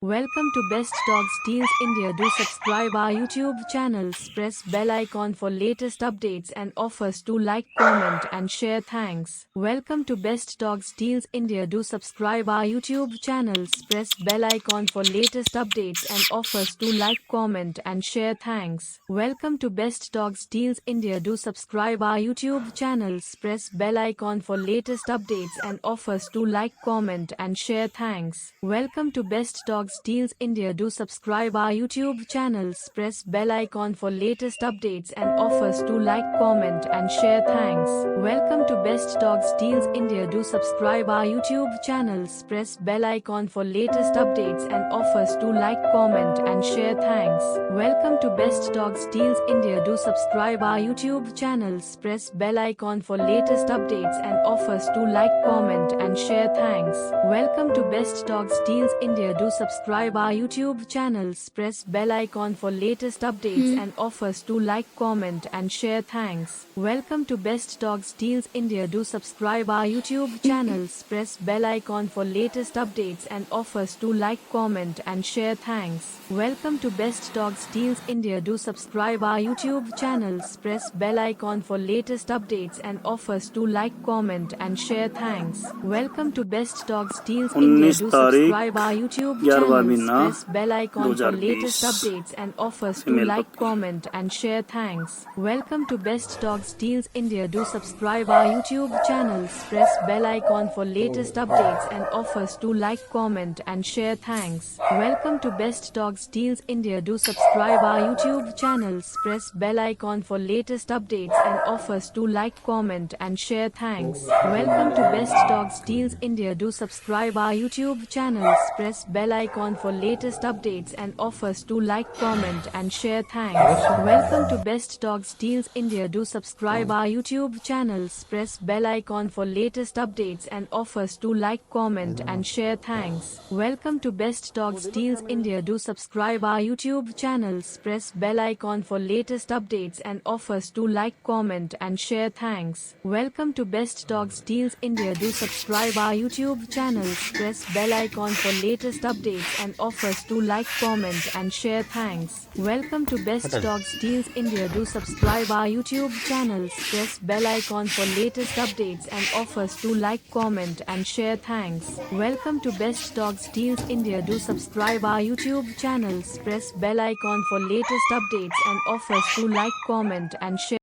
Welcome to Best Dogs Deals India. Do subscribe our YouTube channels. Press bell icon for latest updates and offers. Do like, comment and share. Thanks. Welcome to Best Dogs Deals India. Do subscribe our YouTube channels. Press bell icon for latest updates and offers. Do like, comment and share. Thanks. Welcome to Best Dogs Deals India. Do subscribe our YouTube channels. Press bell icon for latest updates and offers. Do like, comment and share. Thanks. Welcome to Best Dogs Deals India. Do subscribe our YouTube channels. Press bell icon for latest updates and offers. Do like, comment and share. Thanks. Welcome to Best Dogs Deals India. Do subscribe our YouTube channels. Press bell icon for latest updates and offers. Do like, comment and share. Thanks. Welcome to Best Dogs Deals India. Do subscribe our YouTube channels. Press bell icon for latest updates and offers. Do like, comment and share. Thanks. Welcome to Best Dogs Deals India. Do subscribe our YouTube channels. Press bell icon for latest updates and offers. Do like, comment and share. Thanks. Welcome to Best Dogs Deals India. Do subscribe our YouTube channels. Press bell icon for latest updates and offers. Do like, comment and share. Thanks. Welcome to Best Dogs Deals India. Do subscribe our YouTube channels. Press bell icon for latest updates and offers. Do like, comment and share. Thanks. Welcome to Best Dogs Deals India. 19 Do तारीख subscribe our YouTube 11वां channels. महीना Press bell icon for 2020 latest updates and offers. Do female like, puppy. comment and share. Thanks. Welcome to Best Dogs Deals India. Do subscribe our YouTube channels. Press bell icon for latest updates and offers. Do like, comment and share. Thanks. Welcome to Best Dogs Deals India. Do subscribe our YouTube channels. Press bell icon for latest updates and offers. Do like, comment and share. Thanks. Welcome to Best Dogs Deals India. Do subscribe our YouTube channels. Press bell icon for latest updates and offers. Do like, comment and share. Thanks. Welcome to Best Dogs Deals India. Do subscribe our YouTube channels. Press bell icon for latest updates and offers. Do like, comment and share. Thanks. Welcome to Best Dogs Deals India. Do subscribe our YouTube channels. Press bell icon for latest updates and offers. Do like, comment and share. Thanks. Welcome to Best Dogs Deals India. Do subscribe our YouTube channels. Press bell icon for latest updates and offers. Do like, comment and share. Thanks. Welcome to Best Dogs Deals India. Do subscribe our YouTube channels. Press bell icon for latest updates and offers. Do like, comment and share. Thanks. Welcome to Best Dogs Deals India. Do subscribe our YouTube channels. Press bell icon for latest updates and offers. Do like, comment and share.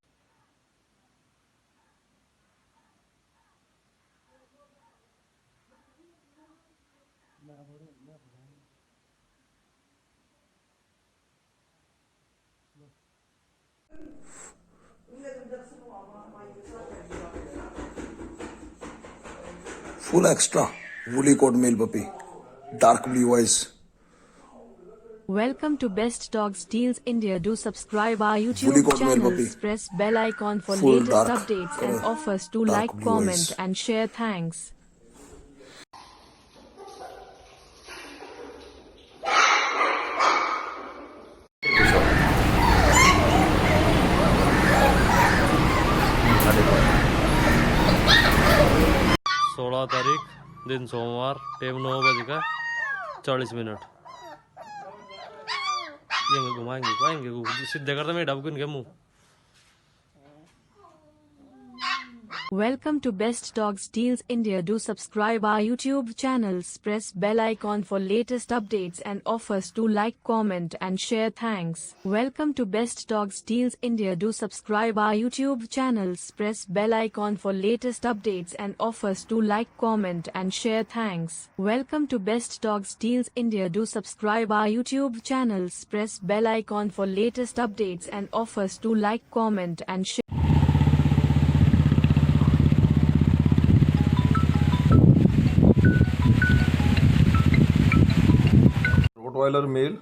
Full extra woolly coat male puppy, dark blue eyes. Welcome to Best Dogs Deals India. Do subscribe our Woolly YouTube coat male puppy, channels. Press bell icon for full latest dark updates and color, offers. Do dark like, blue comment eyes. and share. Thanks. सोलह तारीख दिन सोमवार time 9:40 ये घुमाएंगे सीधे करते मैं dub के मुंह Welcome to Best Dogs Deals India. Do subscribe our YouTube channels. Press bell icon for latest updates and offers. Do like, comment and share. Thanks. Welcome to Best Dogs Deals India. Do subscribe our YouTube channels. Press bell icon for latest updates and offers. Do like, comment and share. Thanks. Welcome to Best Dogs Deals India. Do subscribe our YouTube channels. Press bell icon for latest updates and offers. Do like, comment and share. Rottweiler male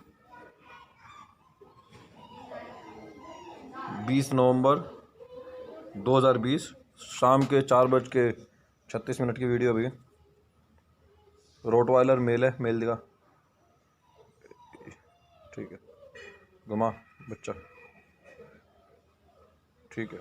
20 नवंबर 2020 शाम के 4:36 की video अभी। Rottweiler mail है, mail दिखा, ठीक है, घुमा बच्चा, ठीक है।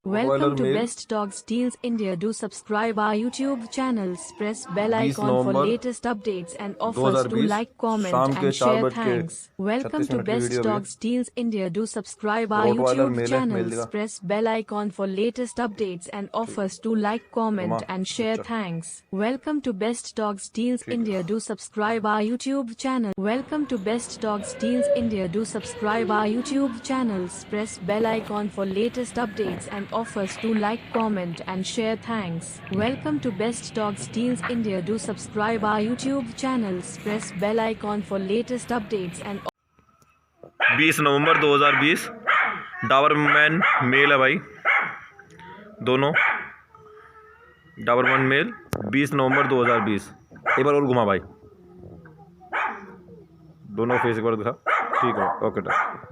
Welcome to male Best Dogs Deals India. Do subscribe our YouTube channels. Press bell 20 icon for November latest updates and offers to 2020 like, comment शाम के and 4 share. बज के Thanks. Welcome 36 to मिनट की Best वीडियो भी है। Dogs Deals India. Do subscribe our rottweiler YouTube male है, male channels. दिखा। Press bell icon for latest updates and offers to like, comment घुमा and share. बच्चा Thanks. Welcome to Best Dogs Deals ठीक है। India. Do subscribe our YouTube channel. Welcome to Best Dogs Deals India. Do subscribe our YouTube channels. Press bell icon for latest updates and offers to like, comment and share. Thanks. Welcome to Best Dogs Deals India. Do subscribe our YouTube channels. Press bell icon for latest updates and 20 नवंबर 2020 Doberman male है भाई, दोनों Doberman mail 20 नवंबर 2020। एक बार और घुमा भाई, दोनों फेस एक बार दिखा। ठीक है, okay done.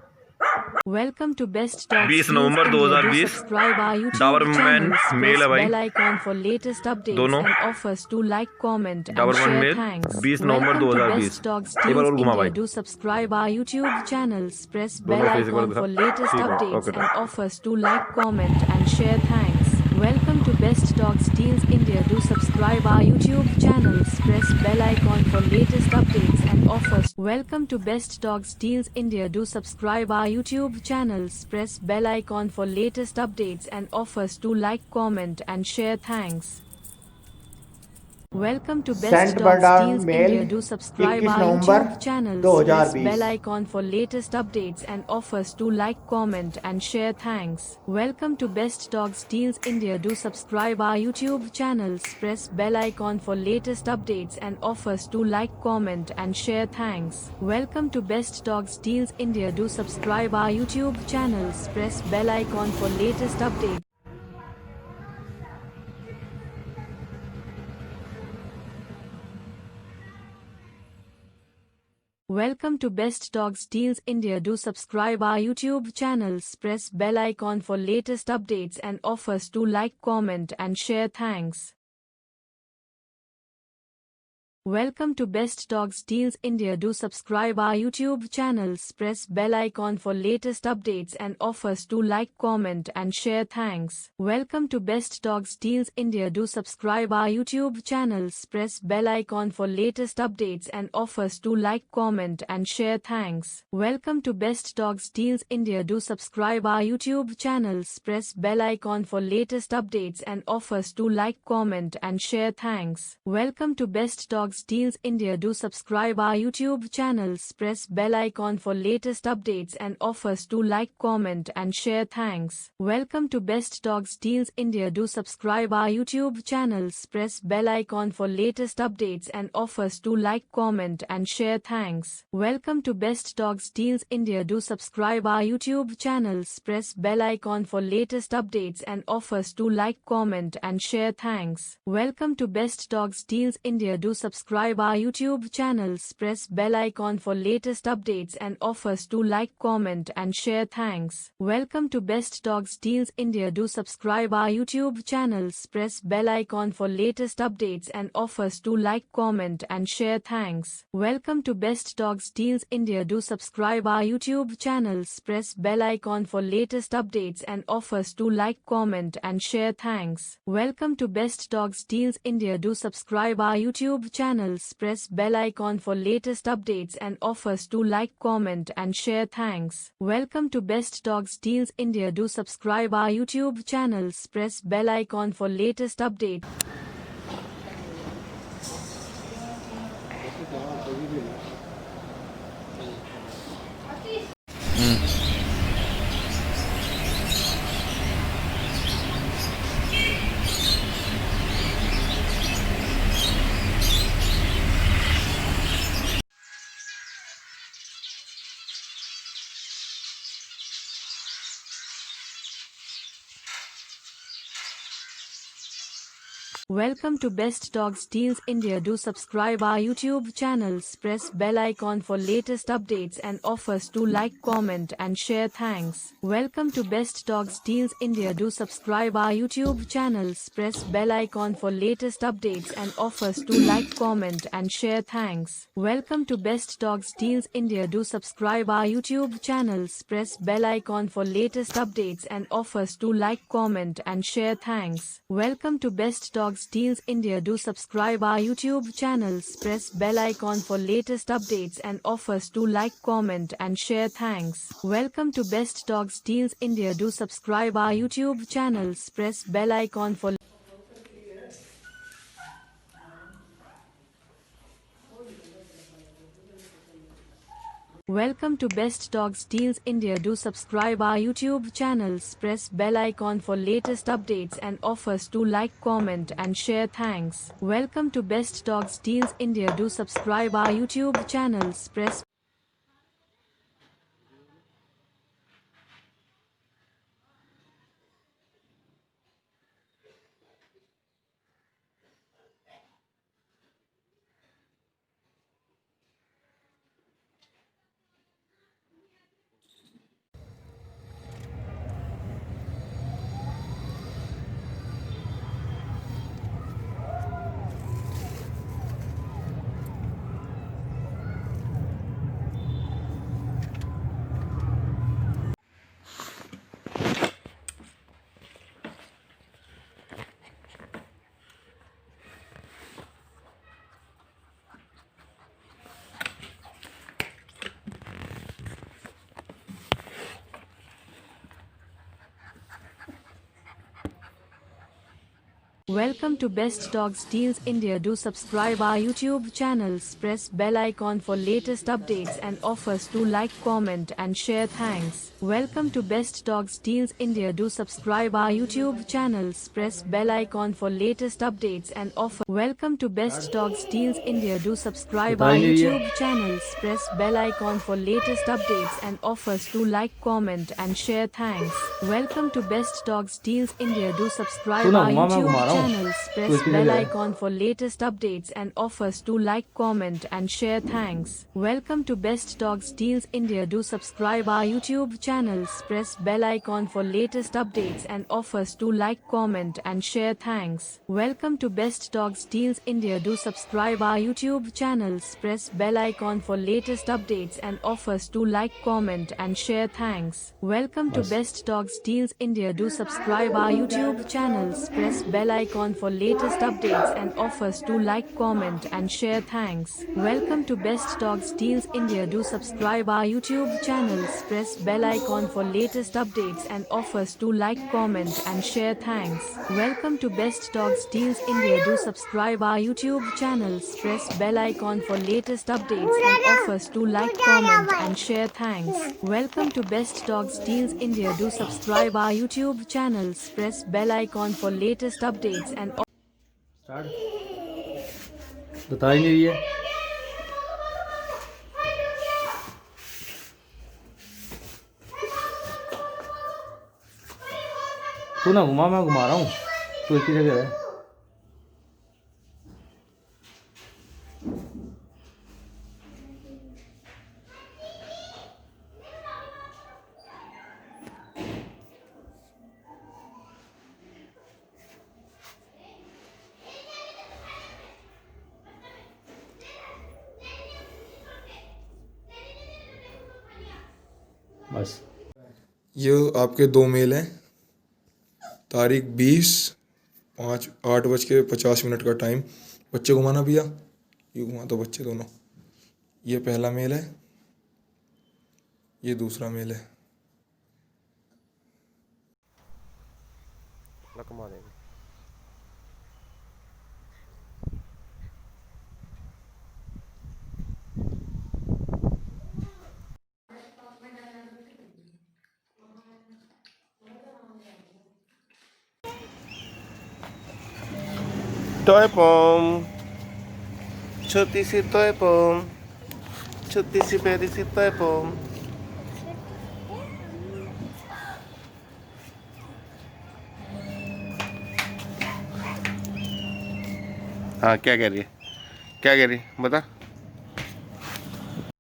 welcome to Best Dogs 20 Deals नवंबर India. Do 2020 subscribe our YouTube Doberman channels. Male Press है भाई, bell icon for latest updates दोनों and offers to like, comment and Doberman share. Male Thanks. 20 नवंबर Welcome to 2020। Best Dogs एक बार Deals और घुमा India. भाई, Do subscribe our YouTube channels. Press दोनों bell face एक बार icon दिखा। for latest ठीक है, updates okay and done. offers to like, comment and share. Thanks. Welcome to Best Dogs Deals India. Do subscribe our YouTube channels. Press bell icon for latest updates and offers. Welcome to Best Dogs Deals India. Do subscribe our YouTube channels. Press bell icon for latest updates and offers to like, comment and share. Thanks. Welcome to Best Saint Dogs Bernard Deals male India. Do subscribe 21 our नवंबर YouTube channels. Press 2020। bell icon for latest updates and offers to like, comment and share. Thanks. Welcome to Best Dogs Deals India. Do subscribe our YouTube channels. Press bell icon for latest updates and offers to like, comment and share. Thanks. Welcome to Best Dogs Deals India. Do subscribe our YouTube channels. Press bell icon for latest updates. Welcome to Best Dogs Deals India. Do subscribe our YouTube channels. Press bell icon for latest updates and offers to like, comment and share. Thanks. Welcome to Best Dogs Deals India. Do subscribe our YouTube channels. Press bell icon for latest updates and offers to like, comment and share. Thanks. Welcome to Best Dogs Deals India. Do subscribe our YouTube channels. Press bell icon for latest updates and offers to like, comment and share. Thanks. Welcome to Best Dogs Deals India. Do subscribe our YouTube channels. Press bell icon for latest updates and offers to like, comment and share. Thanks. Welcome to Best Dogs Deals India. Do subscribe our YouTube channels. Press bell icon for latest updates and offers to like, comment and share. Thanks. Welcome to Best Dogs Deals India. Do subscribe our YouTube channels. Press bell icon for latest updates and offers to like, comment and share. Thanks. Welcome to Best Dogs Deals India. Do subscribe our YouTube channels. Press bell icon for latest updates and offers to like, comment and share. Thanks. Welcome to Best Dogs Deals India. Do subscribe our YouTube channels. Press bell icon for latest updates and offers to like, comment and share. Thanks. Welcome to Best Dogs Deals India. Do subscribe our YouTube channels. Press bell icon for latest updates and offers to like, comment and share. Thanks. Welcome to Best Dogs Deals India. Do subscribe our YouTube channels. Press bell icon for latest updates and offers to like, comment and share. Thanks. Welcome to Best Dogs Deals India. Do subscribe our YouTube channels. Press bell icon for latest updates and offers to like, comment and share. Thanks. Welcome to Best Dogs Deals India. Do subscribe our YouTube channels. Press bell icon for latest updates. Welcome to Best Dogs Deals India. Do subscribe our YouTube channels. Press bell icon for latest updates and offers. Do like, comment and share. Thanks. Welcome to Best Dogs Deals India. Do subscribe our YouTube channels. Press bell icon for latest updates and offers. Do like, comment and share. Thanks. Welcome to Best Dogs Deals India. Do subscribe our YouTube channels. Press bell icon for latest updates and offers. Do like, comment and share. Thanks. Welcome to Best Dogs Deals India. Do subscribe our YouTube channels. Press bell icon for latest updates and offers. Do like, comment and share. Thanks. Welcome to Best Dogs Deals India. Do subscribe our YouTube channels. Press bell icon for Welcome to Best Dogs Deals India. Do subscribe our YouTube channels. Press bell icon for latest updates and offers. Do like, comment and share. Thanks. Welcome to Best Dogs Deals India. Do subscribe our YouTube channels. Press Welcome to Best Dogs Deals India. Do subscribe our YouTube channels. Press bell icon for latest updates and offers. Do like, comment and share. Thanks. Welcome to Best Dogs Deals India. Do subscribe our YouTube channels. Press bell icon for latest updates and offers. Welcome to Best Dogs Deals India. Do subscribe our YouTube channels. Press bell icon for latest updates and offers. Do like, comment and share. Thanks. Welcome to Best Dogs Deals India. Do subscribe our YouTube channels. Press bell icon for latest updates and offers. Do like, comment and share. Thanks. Welcome to Best Dogs Deals India. Do subscribe our YouTube channels. Press bell icon for latest updates and offers. Do like, comment and share. Thanks. Welcome to Best Dogs Deals India. Do subscribe our YouTube channels. Press bell icon for latest updates and offers. Do like, comment and share. Thanks. Welcome to Best Dogs Deals India. Do subscribe our YouTube channels. Press bell icon for latest updates and offers. Do like, comment and share. Thanks. Welcome to Best Dogs Deals India. Do subscribe our YouTube channels. Press bell icon for latest updates and offers. Do like, comment and share. Thanks. Welcome to Best Dogs Deals India. Do subscribe our YouTube channels. Press bell icon for latest updates and offers. Do like, comment and share. Thanks. Welcome to Best Dogs Deals India. Do subscribe our YouTube channels. Press bell icon for latest updates and बता ही नहीं रही है। तू ना घुमा, मैं घुमा रहा हूँ, तू एक ही जगह है। बस ये आपके 2 मेल हैं। तारीख 20/5 8:50 का टाइम। बच्चे घुमाना भैया, ये घुमा दो बच्चे दोनों। ये पहला मेल है, ये दूसरा मेल है। घुमा देंगे। Toy bomb. Chutti si toy bomb. Chutti si pedi si toy bomb. हाँ क्या कह रही है, क्या कह रही है बता।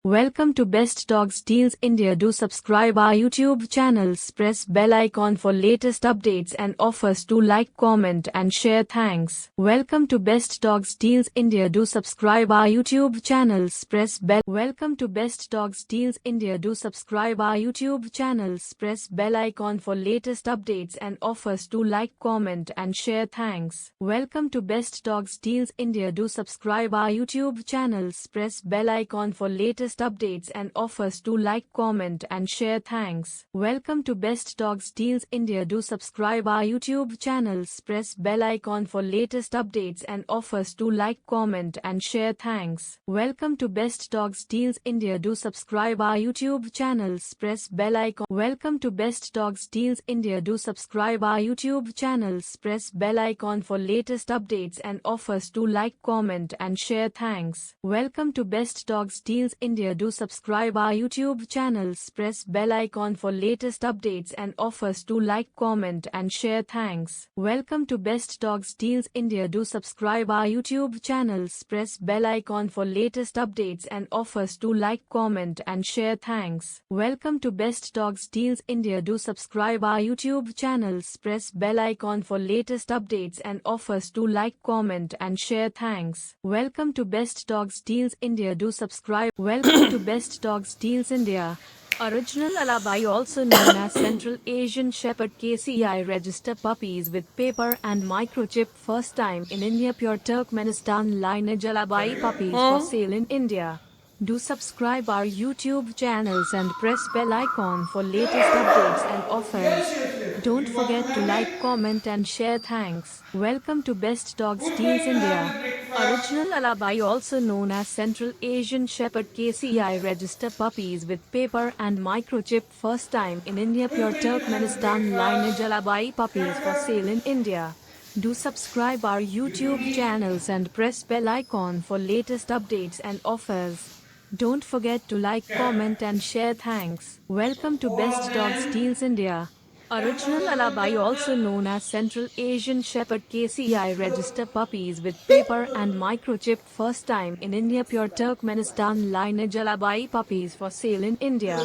Welcome to Best Dogs Deals India. Do subscribe our YouTube channels. Press bell icon for latest updates and offers. Do like, comment and share. Thanks. Welcome to Best Dogs Deals India. Do subscribe our YouTube channels. Press bell. Welcome to Best Dogs Deals India. Do subscribe our YouTube channels. Press bell icon for latest updates and offers. Do like, comment and share. Thanks. Welcome to Best Dogs Deals India. Do subscribe our YouTube channels. Press bell icon for latest updates and offers. Do like, comment and share. Thanks. Welcome to Best Dogs Deals India. Do subscribe our YouTube channels. Press bell icon for latest updates and offers. Do like, comment and share. Thanks. Welcome to Best Dogs Deals India. Do subscribe our YouTube channels. Press bell icon. Welcome to Best Dogs Deals India. Do subscribe our YouTube channels. Press bell icon for latest updates and offers. Do like, comment and share. Thanks. Welcome to Best Dogs Deals India. Do subscribe our YouTube channels. Press bell icon for latest updates and offers. Do like, comment and share. Thanks. Welcome to Best Dogs Deals India. Do subscribe our YouTube channels. Press bell icon for latest updates and offers. Do like, comment and share. Thanks. Welcome to Best Dogs Deals India. Do subscribe our YouTube channels. Press bell icon for latest updates and offers. Do like, comment and share. Thanks. Welcome to Best Dogs Deals India. Do subscribe. Welcome to Best Dogs Deals India. Original Alabai, also known as Central Asian Shepherd KCI register puppies with paper and microchip. First time in India. Pure Turkmenistan lineage Alabai puppies for sale in India. Do subscribe our YouTube channels and press bell icon for latest updates and offers. Don't forget to like, comment and share. Thanks. Welcome to Best Dogs Deals India. Original Alabai, also known as Central Asian Shepherd KCI register puppies with paper and microchip. First time in India. Pure Turkmenistan lineage Alabai puppies for sale in India. Do subscribe our YouTube channels and press bell icon for latest updates and offers. Don't forget to like, comment and share. Thanks. Welcome to Best Dogs Deals India. Original Alabai, also known as Central Asian Shepherd KCI register puppies with paper and microchip. First time in India. Pure Turkmenistan lineage Alabai puppies for sale in India.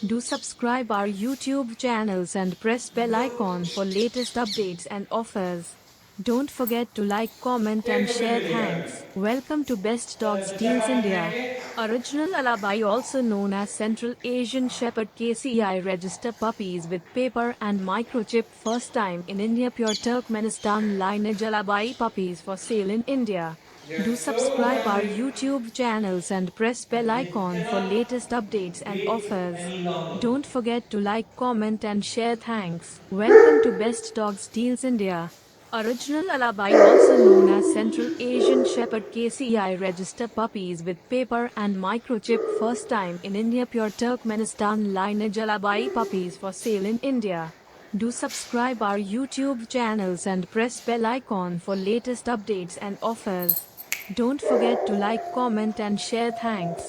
Do subscribe our YouTube channels and press bell icon for latest updates and offers. Don't forget to like, comment and share. Thanks. Welcome to Best Dogs Deals India. Original Alabai, also known as Central Asian Shepherd KCI register puppies with paper and microchip. First time in India. Pure Turkmenistan lineage Alabai puppies for sale in India. Do subscribe our YouTube channels and press bell icon for latest updates and offers. Don't forget to like, comment and share. Thanks. Welcome to Best Dogs Deals India. Original Alabai, also known as Central Asian Shepherd KCI register puppies with paper and microchip. First time in India. Pure Turkmenistan lineage Alabai puppies for sale in India. Do subscribe our YouTube channels and press bell icon for latest updates and offers. Don't forget to like, comment and share. Thanks.